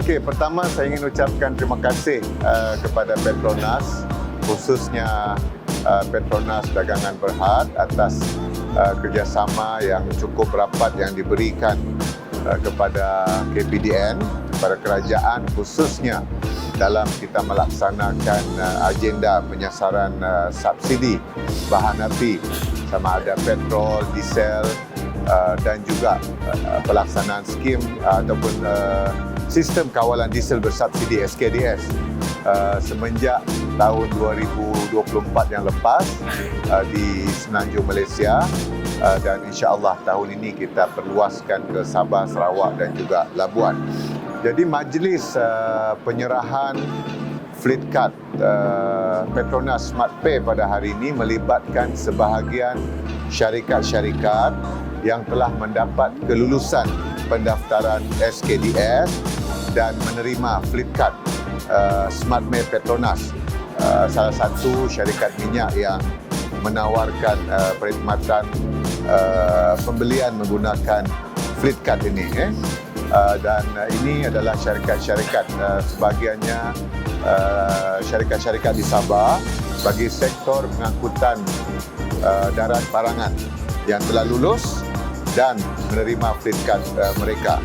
Okey, pertama saya ingin ucapkan terima kasih kepada Petronas, khususnya Petronas Dagangan Berhad atas kerjasama yang cukup rapat yang diberikan kepada KPDN, kepada kerajaan khususnya dalam kita melaksanakan agenda penyasaran subsidi bahan api sama ada petrol, diesel dan juga pelaksanaan skim ataupun sistem kawalan diesel bersubsidi SKDS semenjak tahun 2024 yang lepas di Semenanjung Malaysia dan insya-Allah tahun ini kita perluaskan ke Sabah, Sarawak dan juga Labuan. Jadi majlis penyerahan fleet card Petronas Smart Pay pada hari ini melibatkan sebahagian syarikat-syarikat yang telah mendapat kelulusan pendaftaran SKDS dan menerima fleet card Smart Pay Petronas, salah satu syarikat minyak yang menawarkan perkhidmatan pembelian menggunakan fleet card ini. Dan ini adalah syarikat-syarikat sebahagiannya syarikat-syarikat di Sabah bagi sektor pengangkutan darat barangan yang telah lulus dan menerima fleet card mereka.